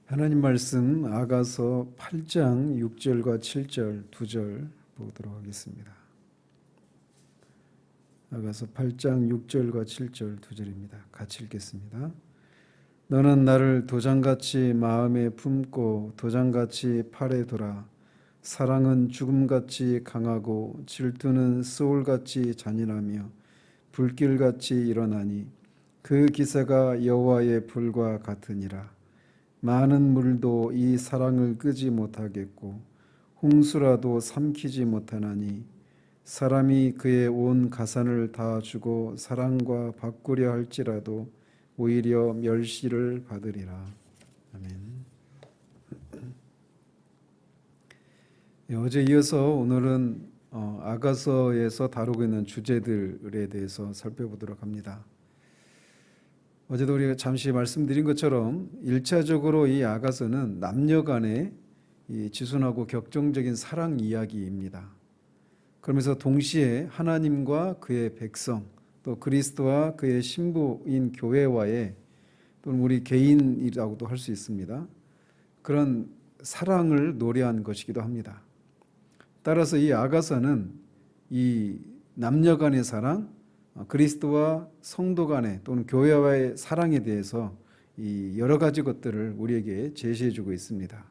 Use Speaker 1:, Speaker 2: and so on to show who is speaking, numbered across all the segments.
Speaker 1: 하나님 말씀 아가서 8장 6절과 7절 2절 보도록 하겠습니다. 아가서 8장 6절과 7절 2절입니다. 같이 읽겠습니다. 너는 나를 도장같이 마음에 품고 도장같이 팔에 둬라. 사랑은 죽음같이 강하고 질투는 소울같이 잔인하며 불길같이 일어나니 그 기세가 여호와의 불과 같으니라. 많은 물도 이 사랑을 끄지 못하겠고 홍수라도 삼키지 못하나니 사람이 그의 온 가산을 다 주고 사랑과 바꾸려 할지라도 오히려 멸시를 받으리라. 아멘. 어제 이어서 오늘은 아가서에서 다루고 있는 주제들에 대해서 살펴보도록 합니다. 어제도 우리가 잠시 말씀드린 것처럼 1차적으로 이 아가서는 남녀 간의 이 지순하고 격정적인 사랑 이야기입니다. 그러면서 동시에 하나님과 그의 백성, 또 그리스도와 그의 신부인 교회와의, 또는 우리 개인이라고도 할 수 있습니다. 그런 사랑을 노래한 것이기도 합니다. 따라서 이 아가서는 이 남녀 간의 사랑, 그리스도와 성도 간의 또는 교회와의 사랑에 대해서 이 여러 가지 것들을 우리에게 제시해 주고 있습니다.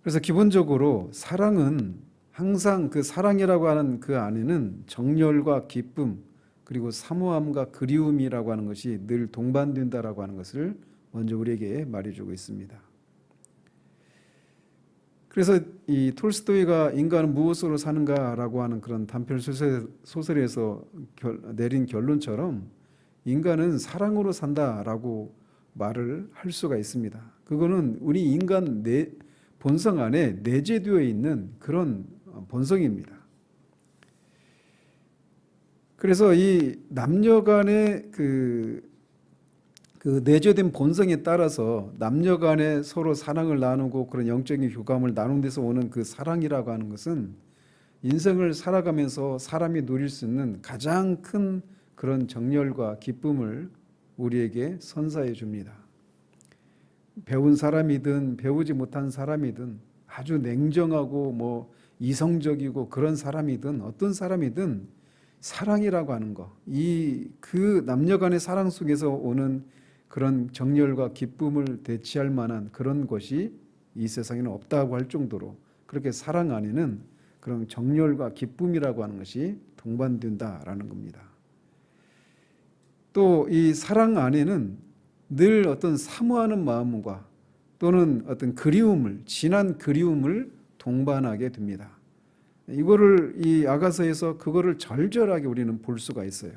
Speaker 1: 그래서 기본적으로 사랑은 항상 그 사랑이라고 하는 그 안에는 정열과 기쁨 그리고 사모함과 그리움이라고 하는 것이 늘 동반된다라고 하는 것을 먼저 우리에게 말해주고 있습니다. 그래서 이 톨스토이가 인간은 무엇으로 사는가라고 하는 그런 단편 소설에서 내린 결론처럼 인간은 사랑으로 산다라고 말을 할 수가 있습니다. 그거는 우리 인간 본성 안에 내재되어 있는 그런 본성입니다. 그래서 이 남녀 간의 그 내재된 본성에 따라서 남녀 간에 서로 사랑을 나누고 그런 영적인 교감을 나눈 데서 오는 그 사랑이라고 하는 것은 인생을 살아가면서 사람이 누릴 수 있는 가장 큰 그런 정열과 기쁨을 우리에게 선사해 줍니다. 배운 사람이든 배우지 못한 사람이든 아주 냉정하고 이성적이고 그런 사람이든 어떤 사람이든 사랑이라고 하는 것, 그 남녀 간의 사랑 속에서 오는 그런 정열과 기쁨을 대체할 만한 그런 것이 이 세상에는 없다고 할 정도로 그렇게 사랑 안에는 그런 정열과 기쁨이라고 하는 것이 동반된다라는 겁니다. 또 이 사랑 안에는 늘 어떤 사모하는 마음과 또는 어떤 그리움을, 진한 그리움을 동반하게 됩니다. 이거를 이 아가서에서 그거를 절절하게 우리는 볼 수가 있어요.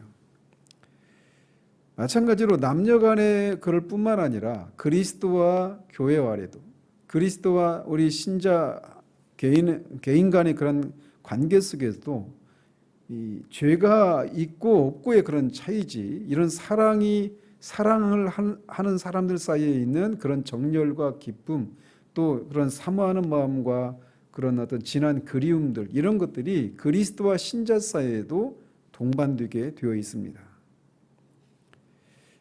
Speaker 1: 마찬가지로 남녀 간의 그럴 뿐만 아니라 그리스도와 교회와래도, 그리스도와 우리 신자 개인 간의 그런 관계 속에서도 이 죄가 있고 없고의 그런 차이지, 이런 사랑을 하는 사람들 사이에 있는 그런 정열과 기쁨, 또 그런 사모하는 마음과 그런 어떤 진한 그리움들, 이런 것들이 그리스도와 신자 사이에도 동반되게 되어 있습니다.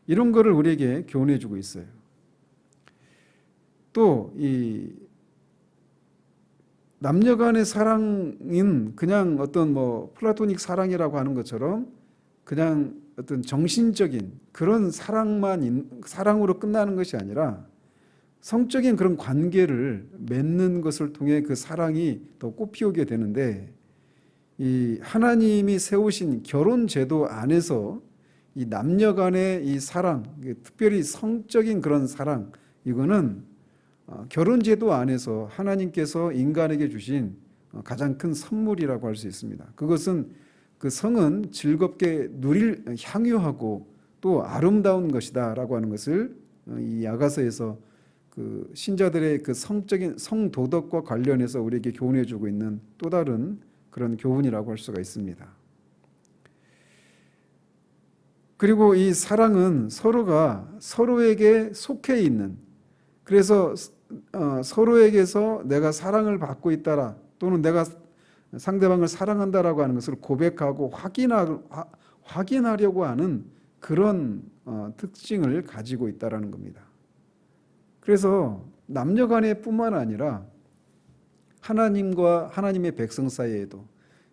Speaker 1: 이런 거를 우리에게 교훈해 주고 있어요. 또 이 남녀 간의 사랑은 그냥 어떤 플라토닉 사랑이라고 하는 것처럼 그냥 어떤 정신적인 그런 사랑으로 끝나는 것이 아니라 성적인 그런 관계를 맺는 것을 통해 그 사랑이 더 꽃피우게 되는데, 이 하나님이 세우신 결혼 제도 안에서 이 남녀 간의 이 사랑, 특별히 성적인 그런 사랑, 이거는 결혼 제도 안에서 하나님께서 인간에게 주신 가장 큰 선물이라고 할 수 있습니다. 그것은 그 성은 즐겁게 향유하고 또 아름다운 것이다라고 하는 것을 이 아가서에서 그 신자들의 그 성적인 성도덕과 관련해서 우리에게 교훈해 주고 있는 또 다른 그런 교훈이라고 할 수가 있습니다. 그리고 이 사랑은 서로가 서로에게 속해 있는, 그래서 서로에게서 내가 사랑을 받고 있다라, 또는 내가 상대방을 사랑한다라고 하는 것을 고백하고 확인하려고 하는 그런 특징을 가지고 있다라는 겁니다. 그래서 남녀 간에뿐만 아니라 하나님과 하나님의 백성 사이에도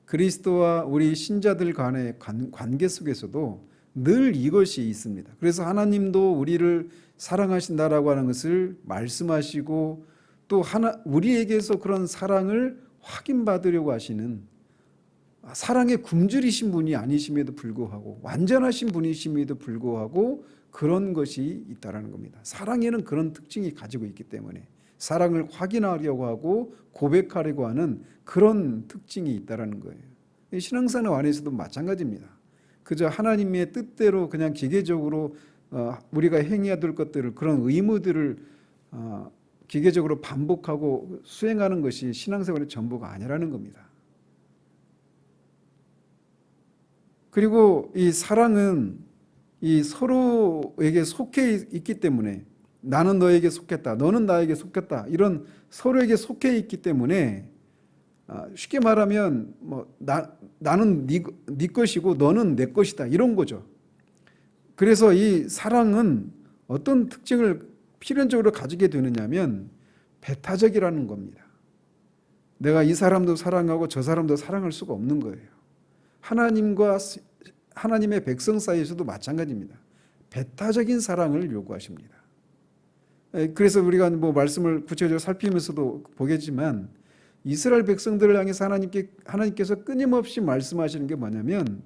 Speaker 1: 그리스도와 우리 신자들 간의 관계 속에서도 늘 이것이 있습니다. 그래서 하나님도 우리를 사랑하신다라고 하는 것을 말씀하시고 또 우리에게서 그런 사랑을 확인받으려고 하시는 사랑의 굶주리신 분이 아니심에도 불구하고 완전하신 분이심에도 불구하고 그런 것이 있다라는 겁니다. 사랑에는 그런 특징이 가지고 있기 때문에 사랑을 확인하려고 하고 고백하려고 하는 그런 특징이 있다라는 거예요. 신앙생활 안에서도 마찬가지입니다. 그저 하나님의 뜻대로 그냥 기계적으로 우리가 행해야 될 것들을 그런 의무들을 기계적으로 반복하고 수행하는 것이 신앙생활의 전부가 아니라는 겁니다. 그리고 이 사랑은 이 서로에게 속해 있기 때문에 나는 너에게 속했다, 너는 나에게 속했다, 이런 서로에게 속해 있기 때문에 쉽게 말하면 나는 네 것이고 너는 내 것이다, 이런 거죠. 그래서 이 사랑은 어떤 특징을 필연적으로 가지게 되느냐면 배타적이라는 겁니다. 내가 이 사람도 사랑하고 저 사람도 사랑할 수가 없는 거예요. 하나님과 하나님의 백성 사이에서도 마찬가지입니다. 배타적인 사랑을 요구하십니다. 그래서 우리가 말씀을 구체적으로 살피면서도 보겠지만 이스라엘 백성들을 향해서 하나님께서 끊임없이 말씀하시는 게 뭐냐면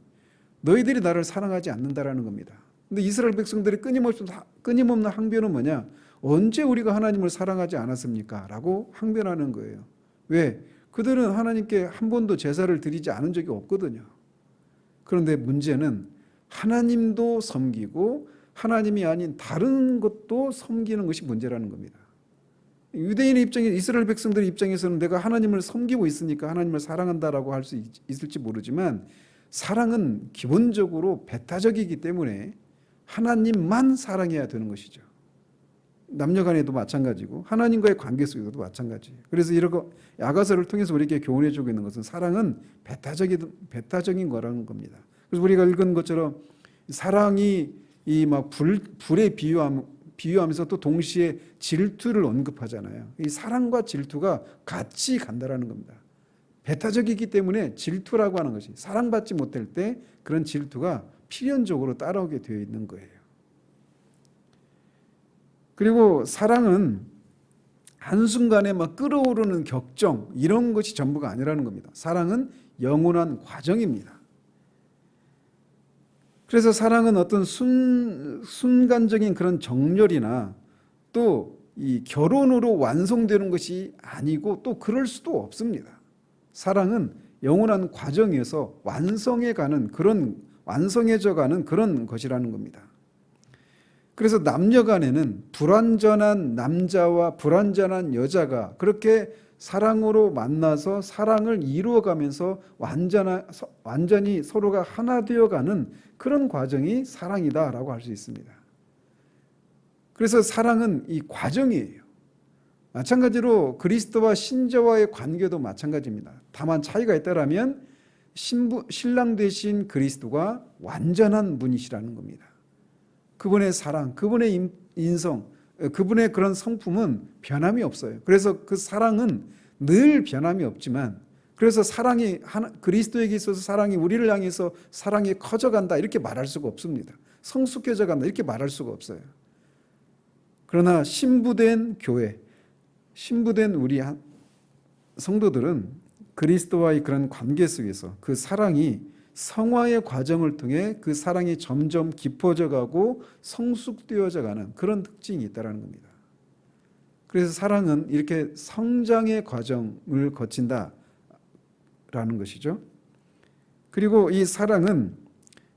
Speaker 1: 너희들이 나를 사랑하지 않는다라는 겁니다. 근데 이스라엘 백성들이 끊임없는 항변은 뭐냐? 언제 우리가 하나님을 사랑하지 않았습니까? 라고 항변하는 거예요. 왜? 그들은 하나님께 한 번도 제사를 드리지 않은 적이 없거든요. 그런데 문제는 하나님도 섬기고 하나님이 아닌 다른 것도 섬기는 것이 문제라는 겁니다. 유대인의 입장에 이스라엘 백성들의 입장에서는 내가 하나님을 섬기고 있으니까 하나님을 사랑한다라고 할 수 있을지 모르지만 사랑은 기본적으로 배타적이기 때문에 하나님만 사랑해야 되는 것이죠. 남녀간에도 마찬가지고 하나님과의 관계 속에서도 마찬가지예요. 그래서 이렇게 야가서를 통해서 우리에게 교훈해 주고 있는 것은 사랑은 배타적인 거라는 겁니다. 그래서 우리가 읽은 것처럼 사랑이 이 불에 비유하면서 또 동시에 질투를 언급하잖아요. 이 사랑과 질투가 같이 간다라는 겁니다. 배타적이기 때문에 질투라고 하는 것이 사랑받지 못할 때 그런 질투가 필연적으로 따라오게 되어 있는 거예요. 그리고 사랑은 한순간에 끌어오르는 격정 이런 것이 전부가 아니라는 겁니다. 사랑은 영원한 과정입니다. 그래서 사랑은 어떤 순간적인 그런 정열이나 또 이 결혼으로 완성되는 것이 아니고 또 그럴 수도 없습니다. 사랑은 영원한 과정에서 완성해져 가는 그런 것이라는 겁니다. 그래서 남녀 간에는 불완전한 남자와 불완전한 여자가 그렇게 사랑으로 만나서 사랑을 이루어가면서 완전히 서로가 하나 되어가는 그런 과정이 사랑이다라고 할 수 있습니다. 그래서 사랑은 이 과정이에요. 마찬가지로 그리스도와 신자와의 관계도 마찬가지입니다. 다만 차이가 있다라면 신랑 되신 그리스도가 완전한 분이시라는 겁니다. 그분의 사랑, 그분의 인성, 그분의 그런 성품은 변함이 없어요. 그래서 그 사랑은 늘 변함이 없지만 그래서 사랑이 그리스도에게 있어서 사랑이 우리를 향해서 사랑이 커져간다 이렇게 말할 수가 없습니다. 성숙해져 간다 이렇게 말할 수가 없어요. 그러나 신부된 교회, 신부된 우리 성도들은 그리스도와의 그런 관계 속에서 그 사랑이 성화의 과정을 통해 그 사랑이 점점 깊어져 가고 성숙되어져 가는 그런 특징이 있다는 겁니다. 그래서 사랑은 이렇게 성장의 과정을 거친다라는 것이죠. 그리고 이 사랑은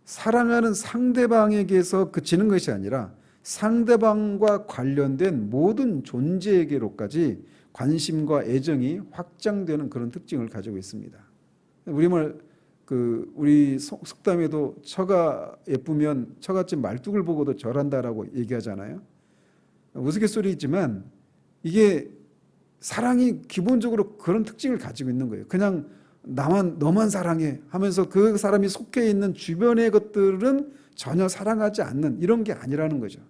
Speaker 1: 사랑하는 상대방에게서 그치는 것이 아니라 상대방과 관련된 모든 존재에게로까지 관심과 애정이 확장되는 그런 특징을 가지고 있습니다. 우리 속담에도 처가 예쁘면 처갓집 말뚝을 보고도 절한다라고 얘기하잖아요. 우스갯소리이지만 이게 사랑이 기본적으로 그런 특징을 가지고 있는 거예요. 그냥 너만 사랑해 하면서 그 사람이 속해 있는 주변의 것들은 전혀 사랑하지 않는 이런 게 아니라는 거죠.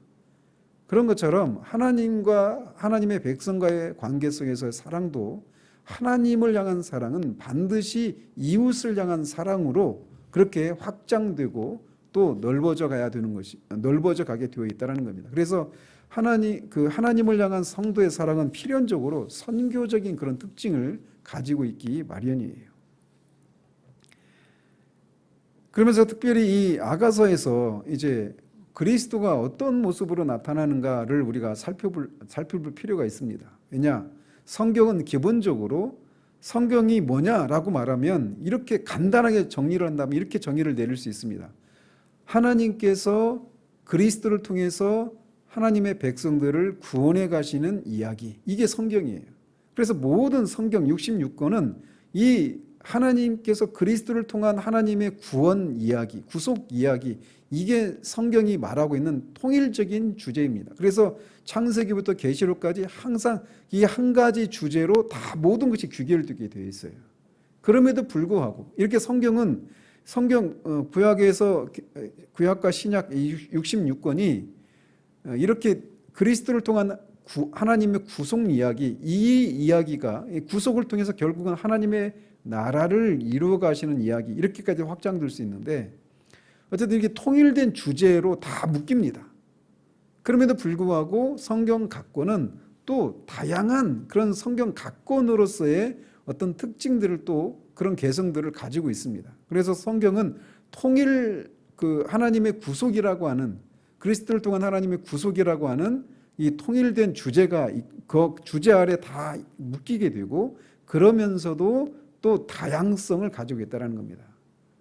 Speaker 1: 그런 것처럼 하나님과 하나님의 백성과의 관계 속에서의 사랑도 하나님을 향한 사랑은 반드시 이웃을 향한 사랑으로 그렇게 확장되고 또 넓어져 가야 되는 것이 넓어져 가게 되어 있다는 겁니다. 그래서 하나님을 향한 성도의 사랑은 필연적으로 선교적인 그런 특징을 가지고 있기 마련이에요. 그러면서 특별히 이 아가서에서 이제 그리스도가 어떤 모습으로 나타나는가를 우리가 살펴볼 필요가 있습니다. 왜냐? 성경은 기본적으로 성경이 뭐냐라고 말하면 이렇게 간단하게 정리를 한다면 이렇게 정의를 내릴 수 있습니다. 하나님께서 그리스도를 통해서 하나님의 백성들을 구원해 가시는 이야기, 이게 성경이에요. 그래서 모든 성경 66권은 이 하나님께서 그리스도를 통한 하나님의 구원 이야기, 구속 이야기, 이게 성경이 말하고 있는 통일적인 주제입니다. 그래서 창세기부터 계시록까지 항상 이 한 가지 주제로 다 모든 것이 귀결되게 되어 있어요. 그럼에도 불구하고 이렇게 성경 구약과 신약 66권이 이렇게 그리스도를 통한 하나님의 구속 이야기, 이 이야기가 구속을 통해서 결국은 하나님의 나라를 이루어 가시는 이야기, 이렇게까지 확장될 수 있는데 어쨌든 이렇게 통일된 주제로 다 묶입니다. 그럼에도 불구하고 성경 각권은 또 다양한 그런 성경 각권으로서의 어떤 특징들을 또 그런 개성들을 가지고 있습니다. 그래서 성경은 하나님의 구속이라고 하는, 그리스도를 통한 하나님의 구속이라고 하는 이 통일된 주제가 그 주제 아래 다 묶이게 되고, 그러면서도 또 다양성을 가지고 있다는 겁니다.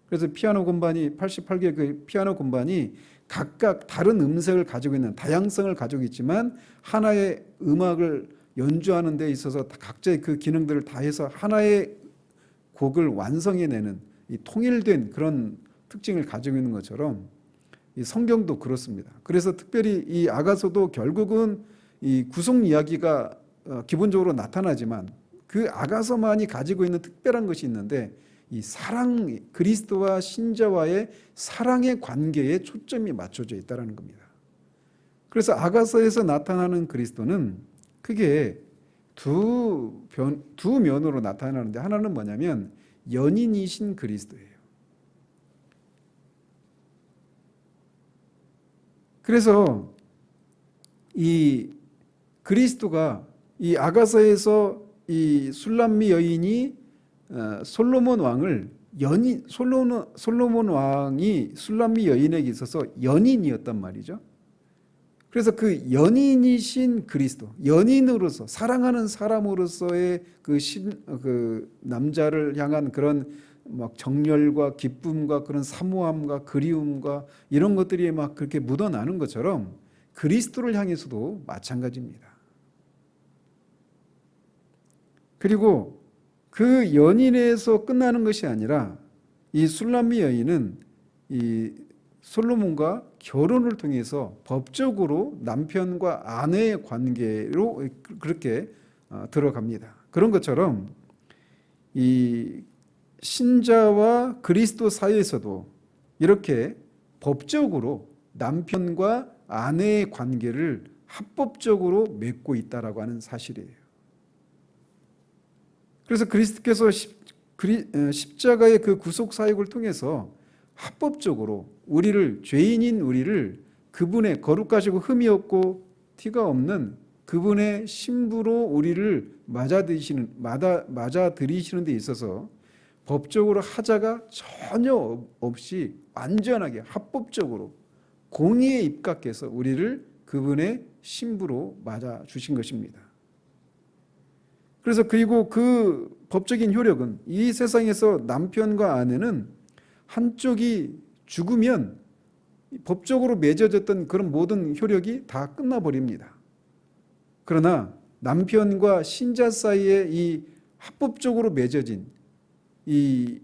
Speaker 1: 그래서 피아노 건반이 88개 그 피아노 건반이 각각 다른 음색을 가지고 있는, 다양성을 가지고 있지만 하나의 음악을 연주하는 데 있어서 각자의 그 기능들을 다해서 하나의 곡을 완성해내는 이 통일된 그런 특징을 가지고 있는 것처럼 이 성경도 그렇습니다. 그래서 특별히 이 아가서도 결국은 이 구속 이야기가 기본적으로 나타나지만 그 아가서만이 가지고 있는 특별한 것이 있는데, 이 사랑, 그리스도와 신자와의 사랑의 관계에 초점이 맞춰져 있다는 겁니다. 그래서 아가서에서 나타나는 그리스도는 크게 두 면으로 나타나는데, 하나는 뭐냐면 연인이신 그리스도예요. 그래서 이 그리스도가 이 아가서에서 이 술람미 여인이 솔로몬 왕이 술람미 여인에게 있어서 연인이었단 말이죠. 그래서 그 연인이신 그리스도, 연인으로서 사랑하는 사람으로서의 그 남자를 향한 그런 막 정열과 기쁨과 그런 사모함과 그리움과 이런 것들이 막 그렇게 묻어나는 것처럼 그리스도를 향해서도 마찬가지입니다. 그리고 그 연인에서 끝나는 것이 아니라 이 술람미 여인은 이 솔로몬과 결혼을 통해서 법적으로 남편과 아내의 관계로 그렇게 들어갑니다. 그런 것처럼 이 신자와 그리스도 사이에서도 이렇게 법적으로 남편과 아내의 관계를 합법적으로 맺고 있다라고 하는 사실이에요. 그래서 그리스도께서 십자가의 그 구속 사역을 통해서 합법적으로 죄인인 우리를 그분의 거룩하시고 흠이 없고 티가 없는 그분의 신부로 우리를 맞아들이시는 데 있어서 법적으로 하자가 전혀 없이 완전하게 합법적으로 공의에 입각해서 우리를 그분의 신부로 맞아 주신 것입니다. 그래서 그리고 그 법적인 효력은 이 세상에서 남편과 아내는 한쪽이 죽으면 법적으로 맺어졌던 그런 모든 효력이 다 끝나버립니다. 그러나 남편과 신자 사이에 이 합법적으로 맺어진 이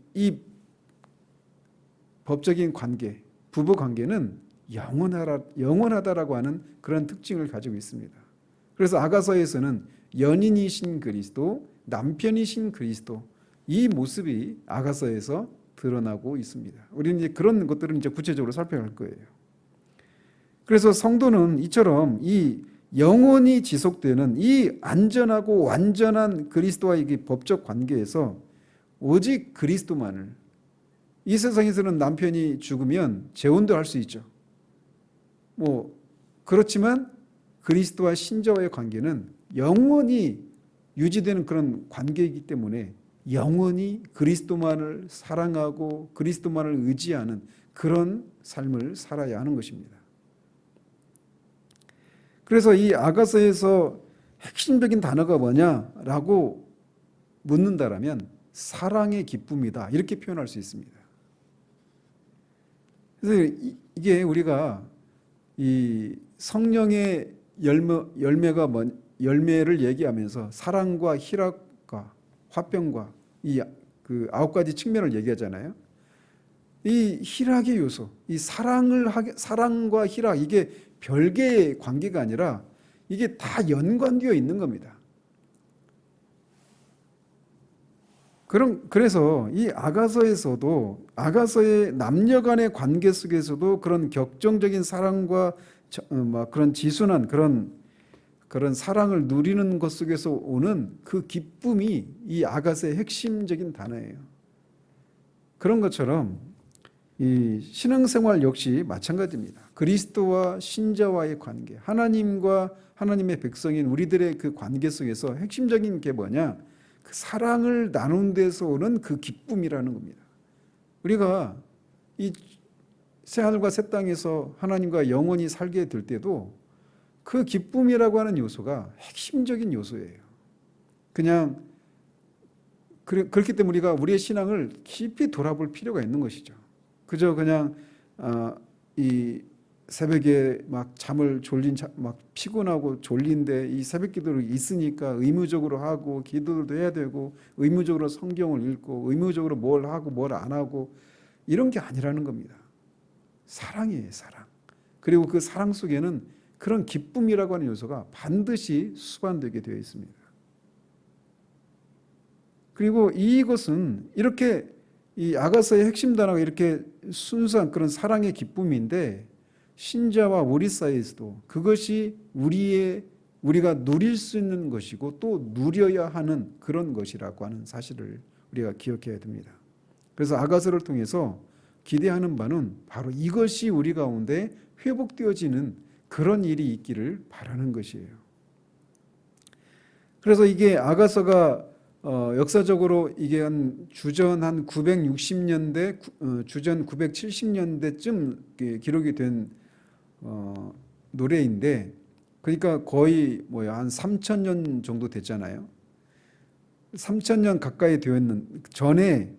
Speaker 1: 법적인 관계, 부부 관계는 영원하다라고 하는 그런 특징을 가지고 있습니다. 그래서 아가서에서는 연인이신 그리스도, 남편이신 그리스도, 이 모습이 아가서에서 드러나고 있습니다. 우리는 이제 그런 것들은 이제 구체적으로 살펴갈 거예요. 그래서 성도는 이처럼 이 영원히 지속되는 이 안전하고 완전한 그리스도와의 이 법적 관계에서 오직 그리스도만을, 이 세상에서는 남편이 죽으면 재혼도 할 수 있죠. 그렇지만 그리스도와 신자와의 관계는 영원히 유지되는 그런 관계이기 때문에 영원히 그리스도만을 사랑하고 그리스도만을 의지하는 그런 삶을 살아야 하는 것입니다. 그래서 이 아가서에서 핵심적인 단어가 뭐냐라고 묻는다라면 사랑의 기쁨이다, 이렇게 표현할 수 있습니다. 그래서 이게 우리가 이 성령의 열매를 얘기하면서 사랑과 희락과 화평과 이 그 9가지 측면을 얘기하잖아요. 이 희락의 요소, 이 사랑과 희락, 이게 별개의 관계가 아니라 이게 다 연관되어 있는 겁니다. 그래서 이 아가서에서도, 아가서의 남녀 간의 관계 속에서도 그런 격정적인 사랑과 그런 지순한 그런 사랑을 누리는 것 속에서 오는 그 기쁨이 이 아가서의 핵심적인 단어예요. 그런 것처럼 이 신앙생활 역시 마찬가지입니다. 그리스도와 신자와의 관계, 하나님과 하나님의 백성인 우리들의 그 관계 속에서 핵심적인 게 뭐냐? 그 사랑을 나눈 데서 오는 그 기쁨이라는 겁니다. 우리가 이 새하늘과 새 땅에서 하나님과 영원히 살게 될 때도 그 기쁨이라고 하는 요소가 핵심적인 요소예요. 그렇기 때문에 우리가 우리의 신앙을 깊이 돌아볼 필요가 있는 것이죠. 그저 그냥 이 새벽에 막 막 피곤하고 졸린데 이 새벽 기도를 있으니까 의무적으로 하고 기도도 해야 되고 의무적으로 성경을 읽고 의무적으로 뭘 하고 뭘 안 하고 이런 게 아니라는 겁니다. 사랑이에요, 사랑. 그리고 그 사랑 속에는 그런 기쁨이라고 하는 요소가 반드시 수반되게 되어 있습니다. 그리고 이것은 이렇게 이 아가서의 핵심 단어가 이렇게 순수한 그런 사랑의 기쁨인데 신자와 우리 사이에서도 그것이 우리가 누릴 수 있는 것이고 또 누려야 하는 그런 것이라고 하는 사실을 우리가 기억해야 됩니다. 그래서 아가서를 통해서 기대하는 바는 바로 이것이 우리 가운데 회복되어지는 그런 일이 있기를 바라는 것이에요. 그래서 이게 아가서가 역사적으로 이게 주전 960년대, 주전 970년대쯤 기록이 된 노래인데, 그러니까 거의 한 3,000년 정도 됐잖아요. 3,000년 가까이 되었는 전에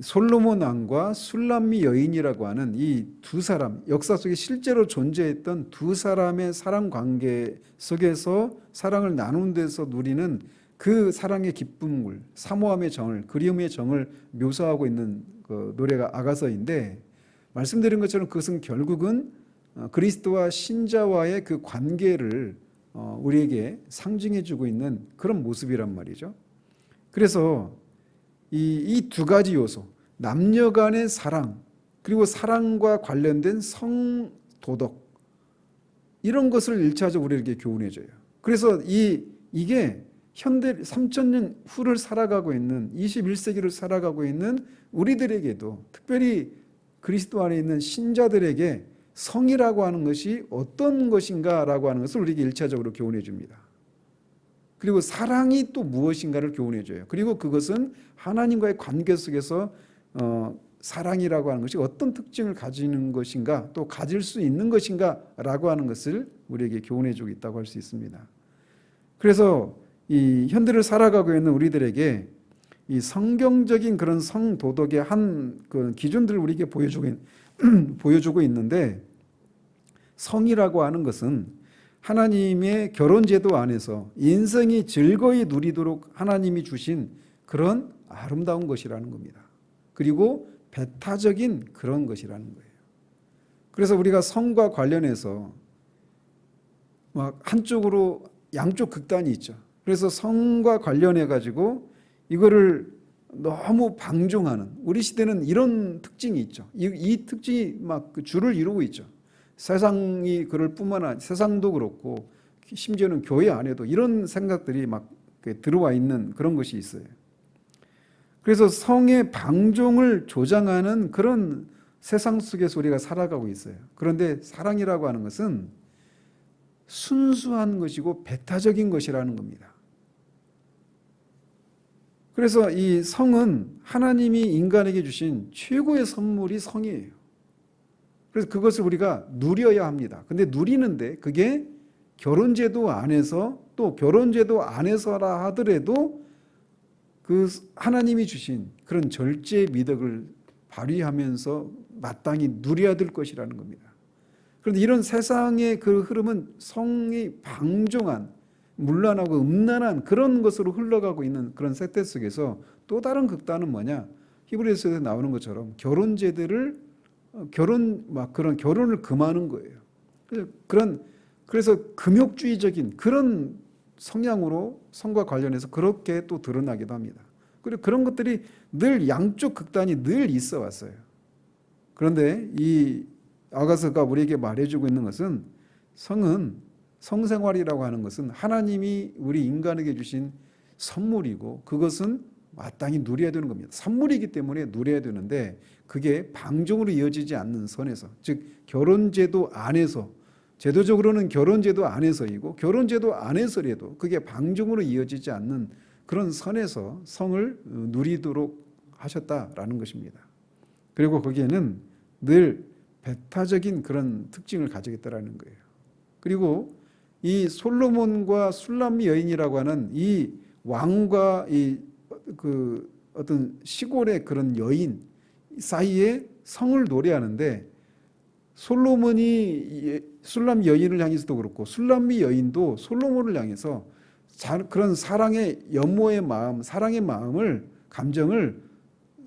Speaker 1: 솔로몬 왕과 술람미 여인이라고 하는 이 두 사람, 역사 속에 실제로 존재했던 두 사람의 사랑 관계 속에서 사랑을 나눈 데서 누리는 그 사랑의 기쁨을, 사모함의 정을, 그리움의 정을 묘사하고 있는 그 노래가 아가서인데, 말씀드린 것처럼 그것은 결국은 그리스도와 신자와의 그 관계를 우리에게 상징해 주고 있는 그런 모습이란 말이죠. 그래서 이 두 가지 요소, 남녀 간의 사랑, 그리고 사랑과 관련된 성도덕, 이런 것을 1차적으로 우리에게 교훈해 줘요. 그래서 이게 현대 3,000년 후를 살아가고 있는 21세기를 살아가고 있는 우리들에게도, 특별히 그리스도 안에 있는 신자들에게 성이라고 하는 것이 어떤 것인가라고 하는 것을 우리에게 1차적으로 교훈해 줍니다. 그리고 사랑이 또 무엇인가를 교훈해 줘요. 그리고 그것은 하나님과의 관계 속에서 사랑이라고 하는 것이 어떤 특징을 가지는 것인가, 또 가질 수 있는 것인가라고 하는 것을 우리에게 교훈해 주고 있다고 할 수 있습니다. 그래서 이 현대를 살아가고 있는 우리들에게 이 성경적인 그런 성도덕의 한 그 기준들을 우리에게 보여주고 있는데, 성이라고 하는 것은 하나님의 결혼제도 안에서 인생이 즐거이 누리도록 하나님이 주신 그런 아름다운 것이라는 겁니다. 그리고 배타적인 그런 것이라는 거예요. 그래서 우리가 성과 관련해서 막 한쪽으로 양쪽 극단이 있죠. 그래서 성과 관련해 가지고 이거를 너무 방종하는, 우리 시대는 이런 특징이 있죠. 이 특징이 막 줄을 이루고 있죠. 세상이 그럴 뿐만 아니라 세상도 그렇고 심지어는 교회 안에도 이런 생각들이 막 들어와 있는 그런 것이 있어요. 그래서 성의 방종을 조장하는 그런 세상 속에서 우리가 살아가고 있어요. 그런데 사랑이라고 하는 것은 순수한 것이고 배타적인 것이라는 겁니다. 그래서 이 성은 하나님이 인간에게 주신 최고의 선물이 성이에요. 그래서 그것을 우리가 누려야 합니다. 근데 누리는데 그게 결혼제도 안에서 또 결혼제도 안에서라 하더라도 그 하나님이 주신 그런 절제의 미덕을 발휘하면서 마땅히 누려야 될 것이라는 겁니다. 그런데 이런 세상의 그 흐름은 성이 방종한 문란하고 음란한 그런 것으로 흘러가고 있는 그런 세태 속에서 또 다른 극단은 뭐냐? 히브리서에 나오는 것처럼 결혼제도를 그런 결혼을 금하는 거예요. 그래서 금욕주의적인 그런 성향으로 성과 관련해서 그렇게 또 드러나기도 합니다. 그리고 그런 것들이 늘 양쪽 극단이 늘 있어 왔어요. 그런데 이 아가서가 우리에게 말해주고 있는 것은 성생활이라고 하는 것은 하나님이 우리 인간에게 주신 선물이고 그것은 마땅히 누려야 되는 겁니다. 선물이기 때문에 누려야 되는데 그게 방종으로 이어지지 않는 선에서, 즉 결혼제도 안에서, 제도적으로는 결혼제도 안에서이고 결혼제도 안에서라도 그게 방종으로 이어지지 않는 그런 선에서 성을 누리도록 하셨다라는 것입니다. 그리고 거기에는 늘 배타적인 그런 특징을 가지겠다라는 거예요. 그리고 이 솔로몬과 술람미 여인이라고 하는 이 왕과 그 어떤 시골의 그런 여인 사이에 성을 노래하는데 솔로몬이 술람 여인을 향해서도 그렇고 술람미 여인도 솔로몬을 향해서 그런 사랑의 연모의 마음, 사랑의 마음을 감정을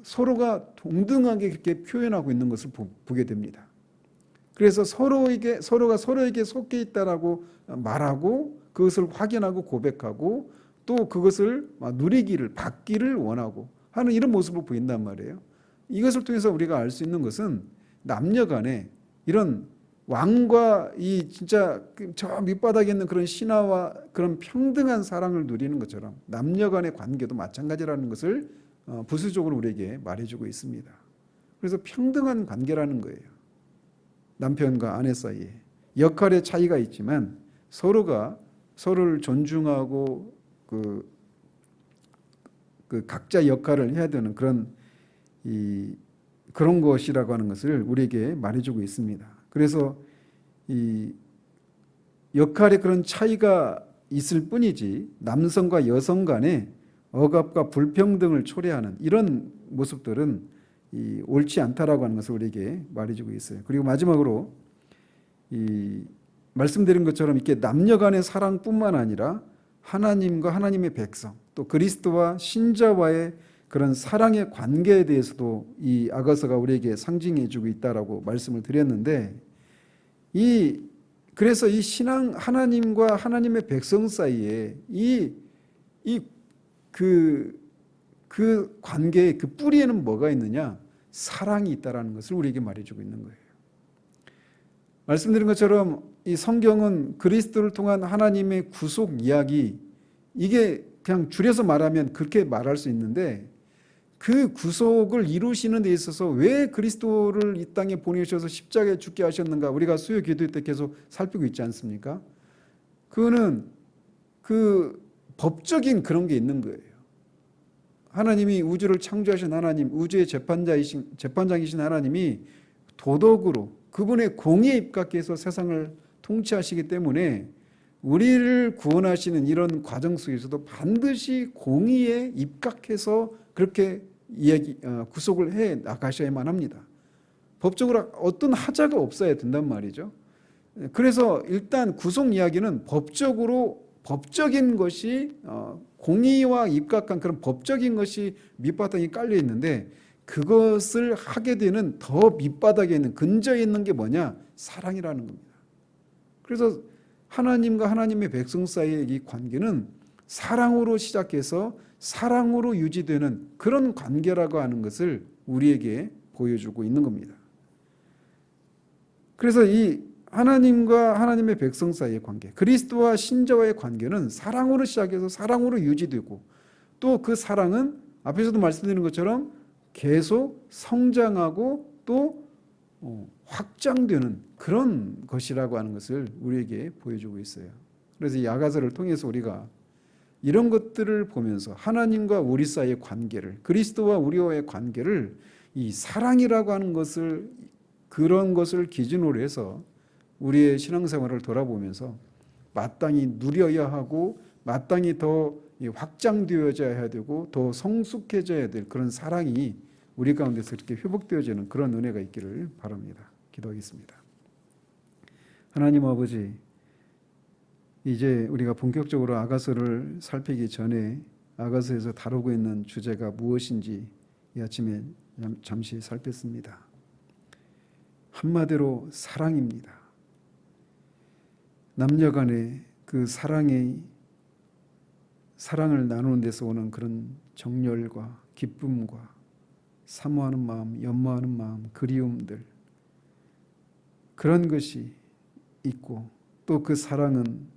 Speaker 1: 서로가 동등하게 그렇게 표현하고 있는 것을 보게 됩니다. 그래서 서로가 서로에게 속해 있다라고 말하고 그것을 확인하고 고백하고 또 그것을 누리기를 받기를 원하고 하는 이런 모습을 보인단 말이에요. 이것을 통해서 우리가 알 수 있는 것은 남녀간에 이런 왕과 이 진짜 저 밑바닥에 있는 그런 신하와 그런 평등한 사랑을 누리는 것처럼 남녀간의 관계도 마찬가지라는 것을 부수적으로 우리에게 말해주고 있습니다. 그래서 평등한 관계라는 거예요. 남편과 아내 사이에 역할의 차이가 있지만 서로가 서로를 존중하고 그 각자 역할을 해야 되는 그런 것이라고 하는 것을 우리에게 말해주고 있습니다. 그래서 이 역할의 그런 차이가 있을 뿐이지 남성과 여성 간의 억압과 불평등을 초래하는 이런 모습들은 옳지 않다라고 하는 것을 우리에게 말해주고 있어요. 그리고 마지막으로 말씀드린 것처럼 이렇게 남녀 간의 사랑뿐만 아니라 하나님과 하나님의 백성 또 그리스도와 신자와의 그런 사랑의 관계에 대해서도 이 아가서가 우리에게 상징해주고 있다라고 말씀을 드렸는데 그래서 이 신앙 하나님과 하나님의 백성 사이에 그 관계의 그 뿌리에는 뭐가 있느냐? 사랑이 있다라는 것을 우리에게 말해주고 있는 거예요. 말씀드린 것처럼 이 성경은 그리스도를 통한 하나님의 구속 이야기, 이게 그냥 줄여서 말하면 그렇게 말할 수 있는데 그 구속을 이루시는 데 있어서 왜 그리스도를 이 땅에 보내셔서 십자가에 죽게 하셨는가 우리가 수요 기도 때 계속 살피고 있지 않습니까? 그거는 그 법적인 그런 게 있는 거예요. 하나님이 우주를 창조하신 하나님, 우주의 재판장이신 하나님이 도덕으로 그분의 공의에 입각해서 세상을 통치하시기 때문에 우리를 구원하시는 이런 과정 속에서도 반드시 공의에 입각해서 그렇게 구속을 해 나가셔야만 합니다. 법적으로 어떤 하자가 없어야 된단 말이죠. 그래서 일단 구속 이야기는 법적인 것이 공의와 입각한 그런 법적인 것이 밑바닥에 깔려 있는데 그것을 하게 되는 더 밑바닥에 있는 근저에 있는 게 뭐냐? 사랑이라는 겁니다. 그래서 하나님과 하나님의 백성 사이의 이 관계는 사랑으로 시작해서 사랑으로 유지되는 그런 관계라고 하는 것을 우리에게 보여주고 있는 겁니다. 그래서 이 하나님과 하나님의 백성 사이의 관계, 그리스도와 신자와의 관계는 사랑으로 시작해서 사랑으로 유지되고 또 그 사랑은 앞에서도 말씀드린 것처럼 계속 성장하고 또 확장되는 그런 것이라고 하는 것을 우리에게 보여주고 있어요. 그래서 이 아가서를 통해서 우리가 이런 것들을 보면서 하나님과 우리 사이의 관계를, 그리스도와 우리와의 관계를 이 사랑이라고 하는 것을, 그런 것을 기준으로 해서 우리의 신앙생활을 돌아보면서 마땅히 누려야 하고 마땅히 더 확장되어져야 되고 더 성숙해져야 될 그런 사랑이 우리 가운데서 이렇게 회복되어지는 그런 은혜가 있기를 바랍니다. 기도하겠습니다. 하나님 아버지, 이제 우리가 본격적으로 아가서를 살피기 전에 아가서에서 다루고 있는 주제가 무엇인지 이 아침에 잠시 살폈습니다. 한마디로 사랑입니다. 남녀 간의 그 사랑을 나누는 데서 오는 그런 정열과 기쁨과 사모하는 마음, 연모하는 마음, 그리움들, 그런 것이 있고 또 그 사랑은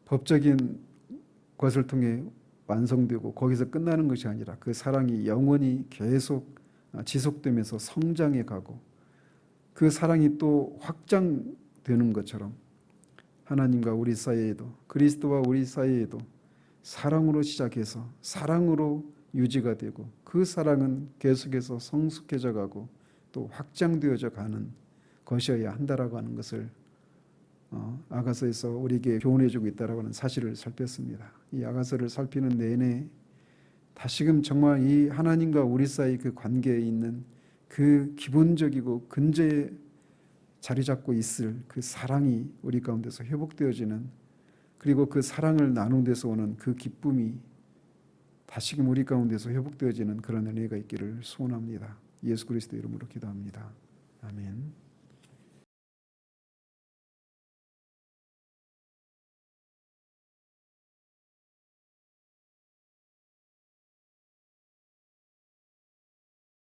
Speaker 1: 법적인 것을 통해 완성되고 거기서 끝나는 것이 아니라 그 사랑이 영원히 계속 지속되면서 성장해 가고 그 사랑이 또 확장되는 것처럼 하나님과 우리 사이에도, 그리스도와 우리 사이에도 사랑으로 시작해서 사랑으로 유지가 되고 그 사랑은 계속해서 성숙해져 가고 또 확장되어져 가는 것이어야 한다라고 하는 것을 아가서에서 우리에게 교훈해 주고 있다라고 하는 사실을 살폈습니다. 이 아가서를 살피는 내내 다시금 정말 이 하나님과 우리 사이 그 관계에 있는 그 기본적이고 근저에 자리 잡고 있을 그 사랑이 우리 가운데서 회복되어지는, 그리고 그 사랑을 나누는 데서 오는 그 기쁨이 다시금 우리 가운데서 회복되어지는 그런 은혜가 있기를 소원합니다. 예수 그리스도 이름으로 기도합니다. 아멘.